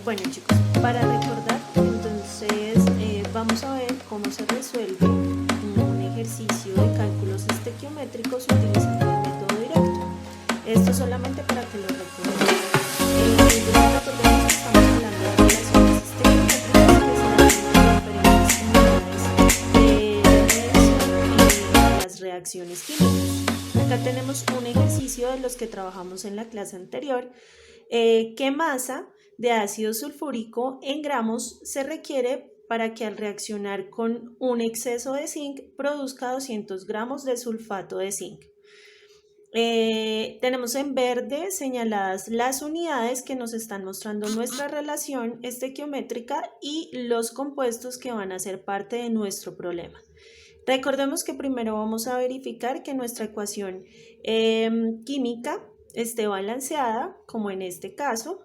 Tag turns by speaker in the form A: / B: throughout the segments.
A: Bueno chicos, para recordar, entonces vamos a ver cómo se resuelve un ejercicio de cálculos estequiométricos utilizando el método directo. Esto solamente para que lo recuerden. Recordemos que estamos hablando de relaciones estequiométricas, que son diferentes de las reacciones químicas. Acá tenemos un ejercicio de los que trabajamos en la clase anterior. ¿Qué masa de ácido sulfúrico en gramos se requiere para que al reaccionar con un exceso de zinc produzca 200 gramos de sulfato de zinc? Tenemos en verde señaladas las unidades que nos están mostrando nuestra relación estequiométrica y los compuestos que van a ser parte de nuestro problema. Recordemos que primero vamos a verificar que nuestra ecuación química esté balanceada, como en este caso.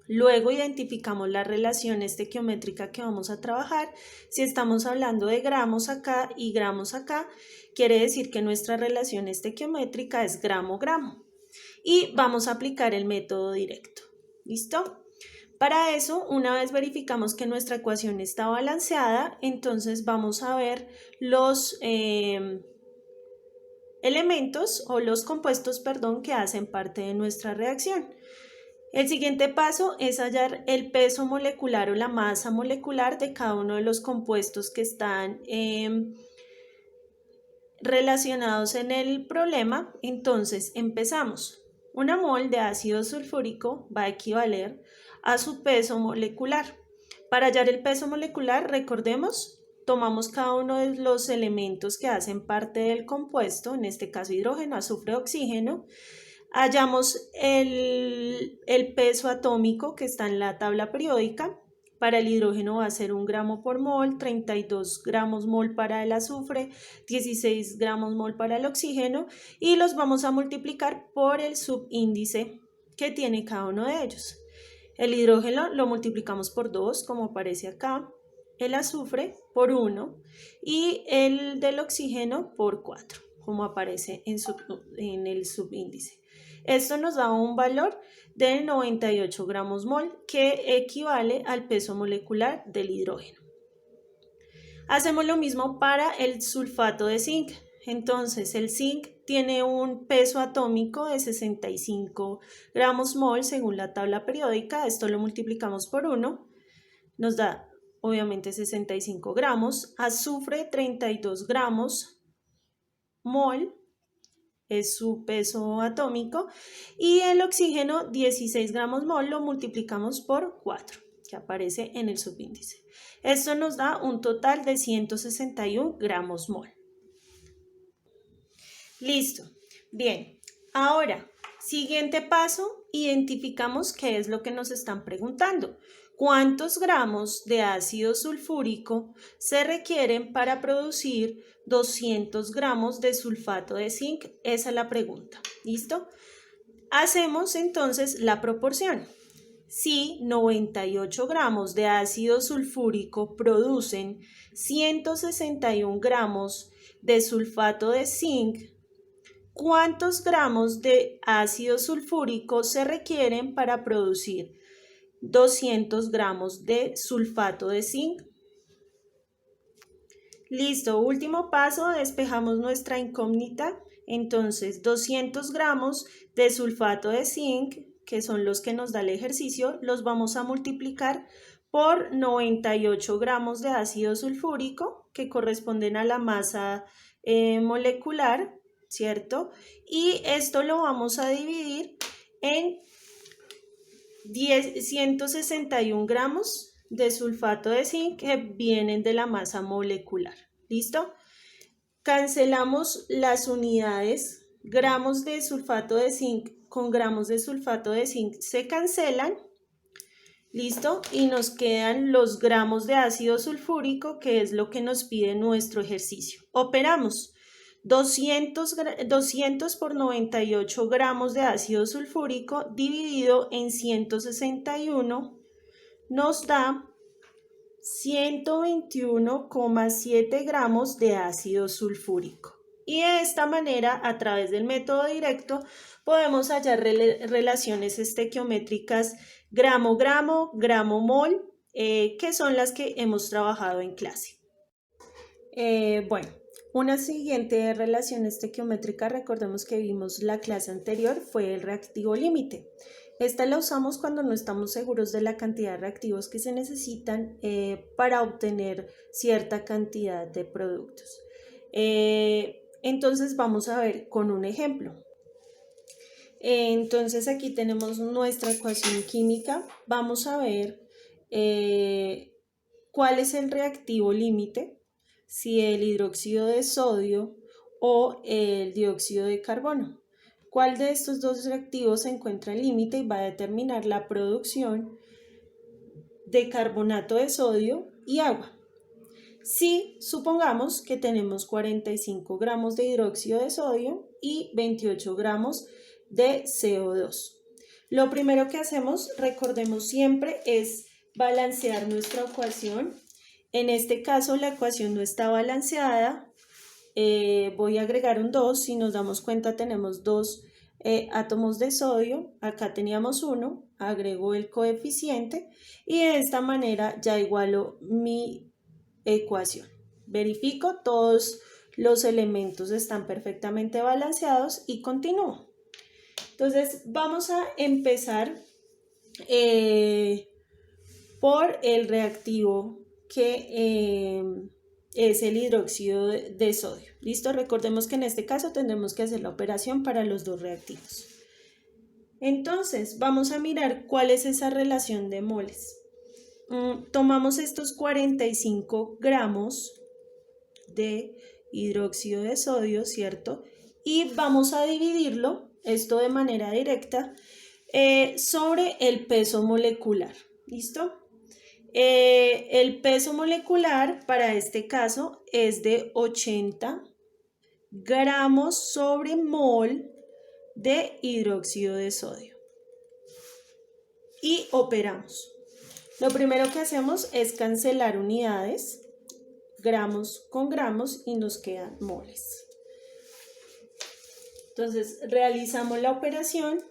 A: Luego identificamos la relación estequiométrica que vamos a trabajar. Si estamos hablando de gramos acá y gramos acá, quiere decir que nuestra relación estequiométrica es gramo-gramo. Y vamos a aplicar el método directo. ¿Listo? Para eso, una vez verificamos que nuestra ecuación está balanceada, entonces vamos a ver los elementos o los compuestos, que hacen parte de nuestra reacción. El siguiente paso es hallar el peso molecular o la masa molecular de cada uno de los compuestos que están relacionados en el problema. Entonces empezamos. Una mol de ácido sulfúrico va a equivaler a su peso molecular. Para hallar el peso molecular, recordemos, tomamos cada uno de los elementos que hacen parte del compuesto, en este caso hidrógeno, azufre, oxígeno. Hallamos el peso atómico que está en la tabla periódica. Para el hidrógeno va a ser 1 gramo por mol, 32 gramos mol para el azufre, 16 gramos mol para el oxígeno, y los vamos a multiplicar por el subíndice que tiene cada uno de ellos. El hidrógeno lo multiplicamos por 2, como aparece acá, el azufre por 1 y el del oxígeno por 4, como aparece en el subíndice. Esto nos da un valor de 98 gramos mol, que equivale al peso molecular del hidrógeno. Hacemos lo mismo para el sulfato de zinc. Entonces el zinc tiene un peso atómico de 65 gramos mol según la tabla periódica. Esto lo multiplicamos por 1, nos da obviamente 65 gramos. Azufre 32 gramos mol es su peso atómico, y el oxígeno 16 gramos mol lo multiplicamos por 4, que aparece en el subíndice. Esto nos da un total de 161 gramos mol. Listo. Bien, ahora, siguiente paso, identificamos qué es lo que nos están preguntando. ¿Cuántos gramos de ácido sulfúrico se requieren para producir 200 gramos de sulfato de zinc? Esa es la pregunta. ¿Listo? Hacemos entonces la proporción. Si 98 gramos de ácido sulfúrico producen 161 gramos de sulfato de zinc, ¿cuántos gramos de ácido sulfúrico se requieren para producir 200 gramos de sulfato de zinc? Listo, último paso, despejamos nuestra incógnita. Entonces 200 gramos de sulfato de zinc, que son los que nos da el ejercicio, los vamos a multiplicar por 98 gramos de ácido sulfúrico, que corresponden a la masa molecular, ¿cierto? Y esto lo vamos a dividir en 161 gramos de sulfato de zinc que vienen de la masa molecular. ¿Listo? Cancelamos las unidades. Gramos de sulfato de zinc con gramos de sulfato de zinc se cancelan. ¿Listo? Y nos quedan los gramos de ácido sulfúrico, que es lo que nos pide nuestro ejercicio. Operamos. 200 por 98 gramos de ácido sulfúrico dividido en 161 nos da 121,7 gramos de ácido sulfúrico. Y de esta manera, a través del método directo, podemos hallar relaciones estequiométricas gramo-gramo, gramo-mol, que son las que hemos trabajado en clase. Bueno, una siguiente relación estequiométrica, recordemos que vimos la clase anterior, fue el reactivo límite. Esta la usamos cuando no estamos seguros de la cantidad de reactivos que se necesitan para obtener cierta cantidad de productos. Entonces vamos a ver con un ejemplo. Entonces aquí tenemos nuestra ecuación química. Vamos a ver cuál es el reactivo límite, si el hidróxido de sodio o el dióxido de carbono. ¿Cuál de estos dos reactivos se encuentra en límite y va a determinar la producción de carbonato de sodio y agua? Si supongamos que tenemos 45 gramos de hidróxido de sodio y 28 gramos de CO2. Lo primero que hacemos, recordemos siempre, es balancear nuestra ecuación. En este caso la ecuación no está balanceada. Voy a agregar un 2. Si nos damos cuenta tenemos 2 átomos de sodio. Acá teníamos 1. Agrego el coeficiente y de esta manera ya igualo mi ecuación. Verifico todos los elementos están perfectamente balanceados y continúo. Entonces vamos a empezar por el reactivo que es el hidróxido de sodio. ¿Listo? Recordemos que en este caso tendremos que hacer la operación para los dos reactivos. Entonces vamos a mirar cuál es esa relación de moles. Tomamos estos 45 gramos de hidróxido de sodio, ¿cierto? Y vamos a dividirlo, esto de manera directa, sobre el peso molecular, ¿listo? El peso molecular para este caso es de 80 gramos sobre mol de hidróxido de sodio. Y operamos. Lo primero que hacemos es cancelar unidades, gramos con gramos, y nos quedan moles. Entonces realizamos la operación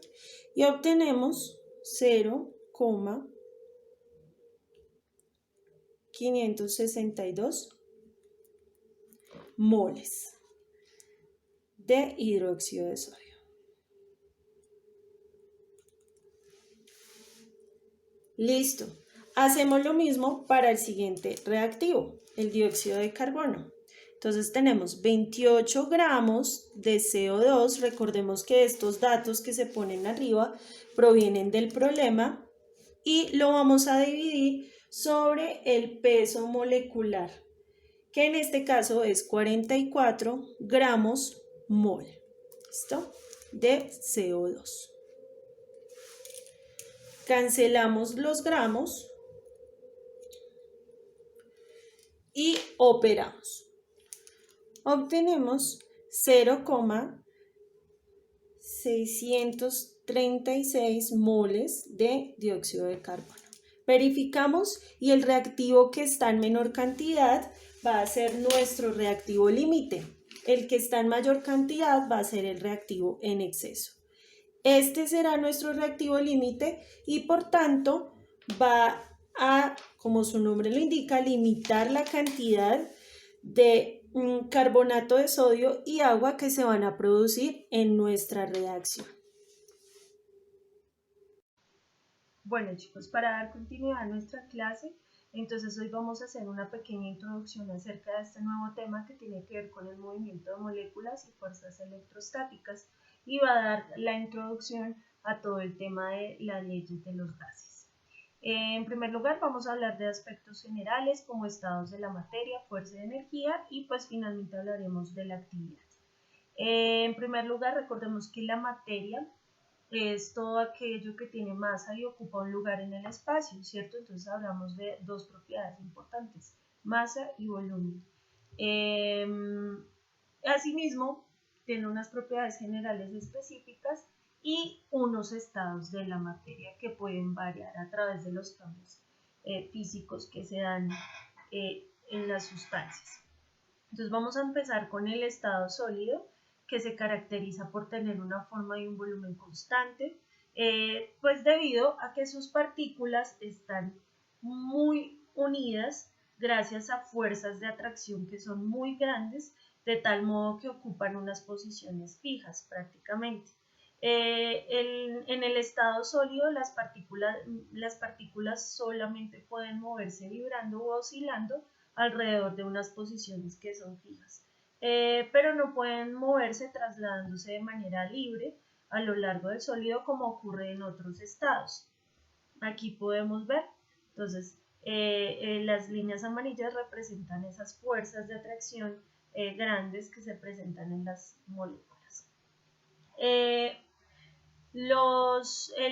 A: y obtenemos 0,562 moles de hidróxido de sodio. Listo. Hacemos lo mismo para el siguiente reactivo, el dióxido de carbono. Entonces tenemos 28 gramos de CO2. Recordemos que estos datos que se ponen arriba provienen del problema y lo vamos a dividir sobre el peso molecular, que en este caso es 44 gramos mol. ¿Listo? De CO2. Cancelamos los gramos y operamos. Obtenemos 0,636 moles de dióxido de carbono. Verificamos y el reactivo que está en menor cantidad va a ser nuestro reactivo límite. El que está en mayor cantidad va a ser el reactivo en exceso. Este será nuestro reactivo límite y por tanto va a, como su nombre lo indica, limitar la cantidad de carbonato de sodio y agua que se van a producir en nuestra reacción. Bueno chicos, para dar continuidad a nuestra clase, entonces hoy vamos a hacer una pequeña introducción acerca de este nuevo tema que tiene que ver con el movimiento de moléculas y fuerzas electrostáticas y va a dar la introducción a todo el tema de las leyes de los gases. En primer lugar vamos a hablar de aspectos generales como estados de la materia, fuerza y energía y pues finalmente hablaremos de la actividad. En primer lugar recordemos que la materia es todo aquello que tiene masa y ocupa un lugar en el espacio, ¿cierto? Entonces hablamos de dos propiedades importantes, masa y volumen. Asimismo, tiene unas propiedades generales específicas y unos estados de la materia que pueden variar a través de los cambios físicos que se dan en las sustancias. Entonces vamos a empezar con el estado sólido, que se caracteriza por tener una forma y un volumen constante, pues debido a que sus partículas están muy unidas gracias a fuerzas de atracción que son muy grandes, de tal modo que ocupan unas posiciones fijas prácticamente. En el estado sólido las partículas solamente pueden moverse vibrando o oscilando alrededor de unas posiciones que son fijas, pero no pueden moverse trasladándose de manera libre a lo largo del sólido como ocurre en otros estados. Aquí podemos ver, entonces, las líneas amarillas representan esas fuerzas de atracción grandes que se presentan en las moléculas. El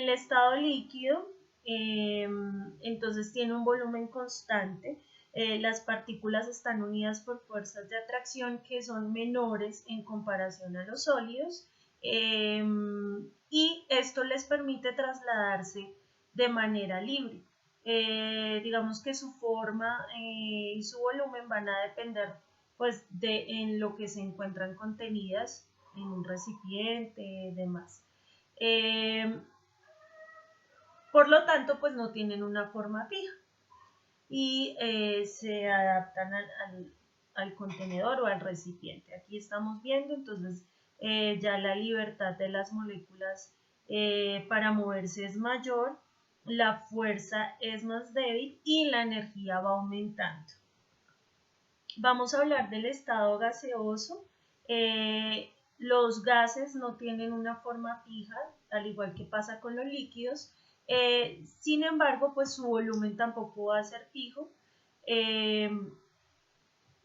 A: estado líquido, entonces tiene un volumen constante. Las partículas están unidas por fuerzas de atracción que son menores en comparación a los sólidos, y esto les permite trasladarse de manera libre. Digamos que su forma y su volumen van a depender pues en lo que se encuentran contenidas en un recipiente, demás. Por lo tanto, pues no tienen una forma fija y se adaptan al contenedor o al recipiente. Aquí estamos viendo entonces ya la libertad de las moléculas para moverse es mayor, la fuerza es más débil y la energía va aumentando. Vamos a hablar del estado gaseoso. Los gases no tienen una forma fija, al igual que pasa con los líquidos. Sin embargo, pues su volumen tampoco va a ser fijo.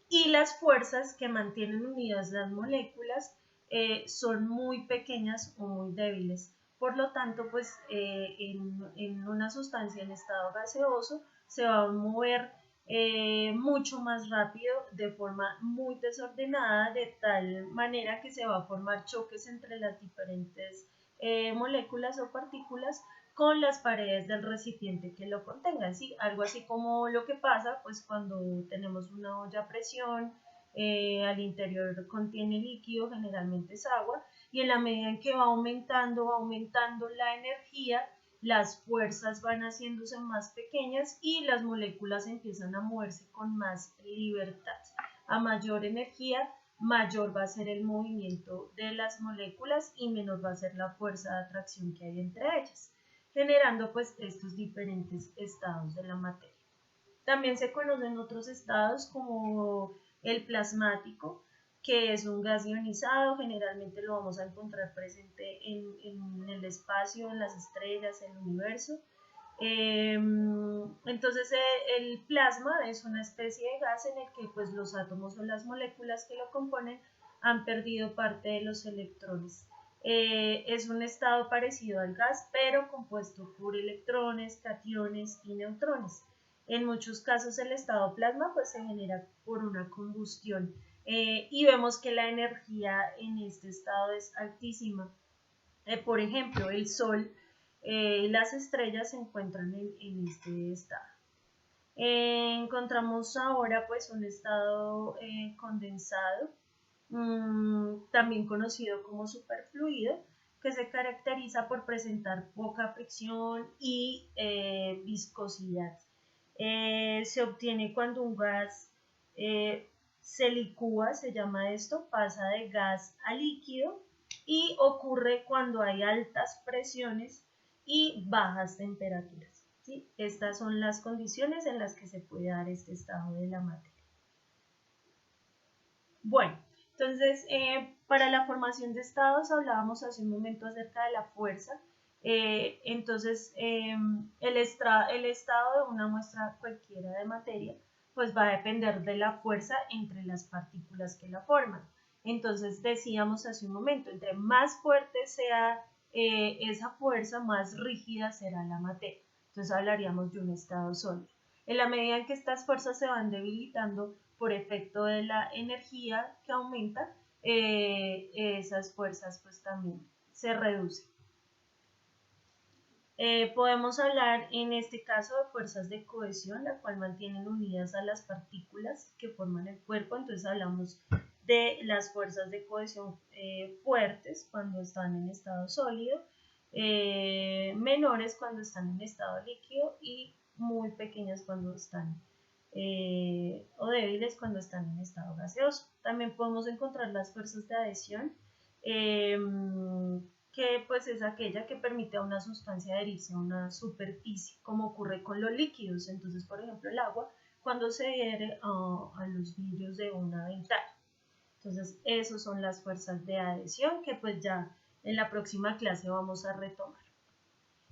A: Y las fuerzas que mantienen unidas las moléculas son muy pequeñas o muy débiles. Por lo tanto, pues en una sustancia en estado gaseoso se va a mover mucho más rápido, de forma muy desordenada, de tal manera que se va a formar choques entre las diferentes moléculas o partículas con las paredes del recipiente que lo contengan, ¿sí? Algo así como lo que pasa pues cuando tenemos una olla a presión, al interior contiene líquido, generalmente es agua, y en la medida en que va aumentando la energía, las fuerzas van haciéndose más pequeñas y las moléculas empiezan a moverse con más libertad. A mayor energía, mayor va a ser el movimiento de las moléculas y menor va a ser la fuerza de atracción que hay entre ellas, generando pues estos diferentes estados de la materia. También se conocen otros estados como el plasmático, que es un gas ionizado, generalmente lo vamos a encontrar presente en el espacio, en las estrellas, en el universo. Entonces el plasma es una especie de gas en el que pues, los átomos o las moléculas que lo componen han perdido parte de los electrones. Es un estado parecido al gas, pero compuesto por electrones, cationes y neutrones. En muchos casos el estado plasma pues, se genera por una combustión y vemos que la energía en este estado es altísima. Por ejemplo, el Sol y las estrellas se encuentran en este estado. Encontramos ahora pues un estado condensado, también conocido como superfluido, que se caracteriza por presentar poca fricción y viscosidad. Se obtiene cuando un gas se licúa, se llama esto, pasa de gas a líquido, y ocurre cuando hay altas presiones y bajas temperaturas. ¿Sí? Estas son las condiciones en las que se puede dar este estado de la materia. Bueno, entonces para la formación de estados hablábamos hace un momento acerca de la fuerza. Entonces el estado de una muestra cualquiera de materia pues va a depender de la fuerza entre las partículas que la forman. Entonces decíamos hace un momento, entre más fuerte sea esa fuerza, más rígida será la materia. Entonces hablaríamos de un estado sólido. En la medida en que estas fuerzas se van debilitando por efecto de la energía que aumenta, esas fuerzas pues también se reducen. Podemos hablar en este caso de fuerzas de cohesión, la cual mantienen unidas a las partículas que forman el cuerpo. Entonces hablamos de las fuerzas de cohesión fuertes cuando están en estado sólido, menores cuando están en estado líquido y muy pequeñas cuando están o débiles cuando están en estado gaseoso. También podemos encontrar las fuerzas de adhesión, que pues es aquella que permite a una sustancia adherirse a una superficie, como ocurre con los líquidos. Entonces, por ejemplo, el agua cuando se adhiere a los vidrios de una ventana. Entonces, esas son las fuerzas de adhesión que pues ya en la próxima clase vamos a retomar.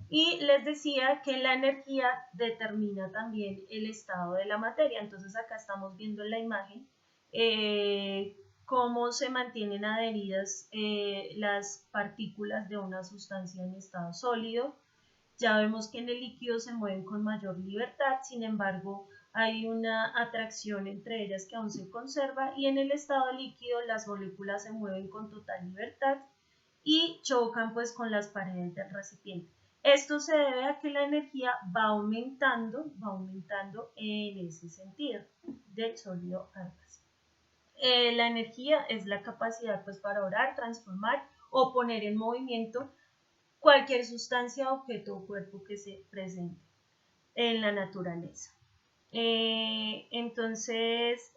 A: Y les decía que la energía determina también el estado de la materia. Entonces acá estamos viendo en la imagen cómo se mantienen adheridas las partículas de una sustancia en estado sólido. Ya vemos que en el líquido se mueven con mayor libertad, sin embargo hay una atracción entre ellas que aún se conserva, y en el estado líquido las moléculas se mueven con total libertad y chocan pues con las paredes del recipiente. Esto se debe a que la energía va aumentando en ese sentido, del sólido al gas. La energía es la capacidad pues para orar, transformar o poner en movimiento cualquier sustancia, objeto o cuerpo que se presente en la naturaleza. Entonces,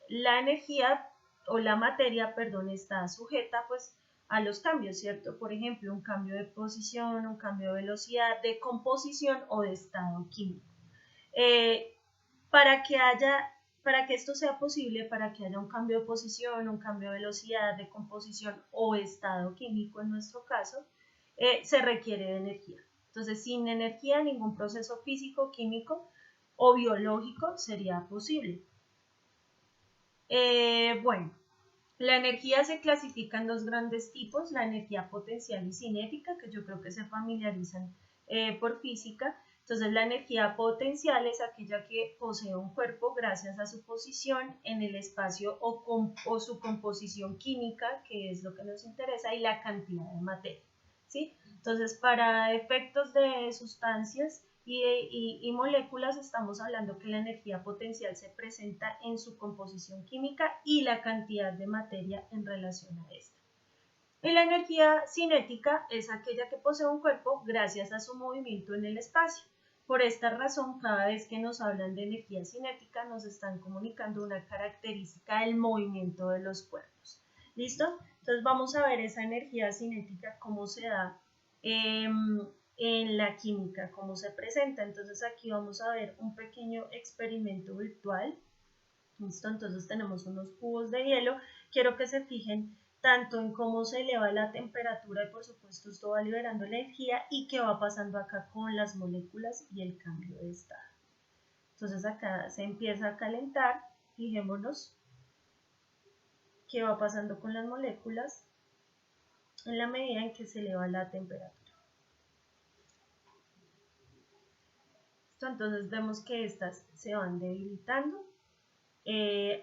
A: la energía o la materia, perdón, está sujeta pues a los cambios, ¿cierto? Por ejemplo, un cambio de posición, un cambio de velocidad, de composición o de estado químico. Eh, para que esto sea posible, para que haya un cambio de posición, un cambio de velocidad, de composición o estado químico en nuestro caso, se requiere de energía. Entonces, sin energía, ningún proceso físico, químico o biológico sería posible. Bueno, la energía se clasifica en dos grandes tipos: la energía potencial y cinética, que yo creo que se familiarizan por física. Entonces, la energía potencial es aquella que posee un cuerpo gracias a su posición en el espacio o su composición química, que es lo que nos interesa, y la cantidad de materia, ¿sí? Entonces, para efectos de sustancias y moléculas, estamos hablando que la energía potencial se presenta en su composición química y la cantidad de materia en relación a esta. Y la energía cinética es aquella que posee un cuerpo gracias a su movimiento en el espacio. Por esta razón, cada vez que nos hablan de energía cinética, nos están comunicando una característica del movimiento de los cuerpos. ¿Listo? Entonces vamos a ver esa energía cinética, cómo se da en la química, cómo se presenta. Entonces aquí vamos a ver un pequeño experimento virtual. ¿Listo? Entonces tenemos unos cubos de hielo. Quiero que se fijen tanto en cómo se eleva la temperatura, y por supuesto esto va liberando energía, y qué va pasando acá con las moléculas y el cambio de estado. Entonces acá se empieza a calentar. Fijémonos qué va pasando con las moléculas en la medida en que se eleva la temperatura. Entonces vemos que estas se van debilitando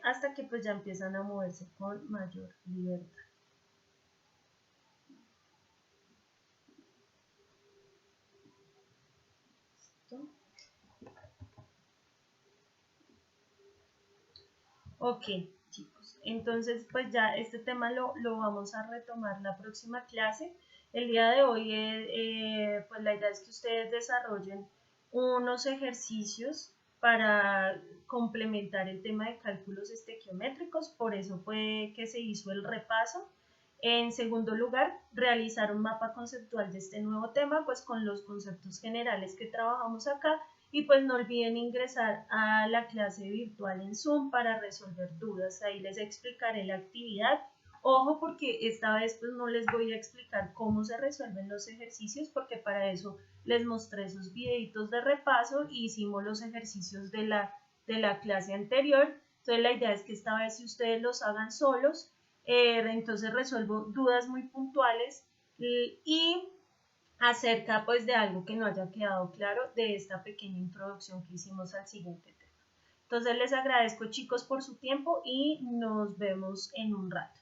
A: hasta que pues ya empiezan a moverse con mayor libertad. ¿Listo? Ok, chicos, entonces pues ya este tema lo vamos a retomar la próxima clase. El día de hoy pues la idea es que ustedes desarrollen unos ejercicios para complementar el tema de cálculos estequiométricos. Por eso fue que se hizo el repaso. En segundo lugar, realizar un mapa conceptual de este nuevo tema, pues con los conceptos generales que trabajamos acá. Y pues no olviden ingresar a la clase virtual en Zoom para resolver dudas. Ahí les explicaré la actividad. Ojo, porque esta vez pues no les voy a explicar cómo se resuelven los ejercicios, porque para eso les mostré esos videitos de repaso y hicimos los ejercicios de la clase anterior. Entonces la idea es que esta vez si ustedes los hagan solos, entonces resuelvo dudas muy puntuales y acerca pues de algo que no haya quedado claro de esta pequeña introducción que hicimos al siguiente tema. Entonces les agradezco, chicos, por su tiempo y nos vemos en un rato.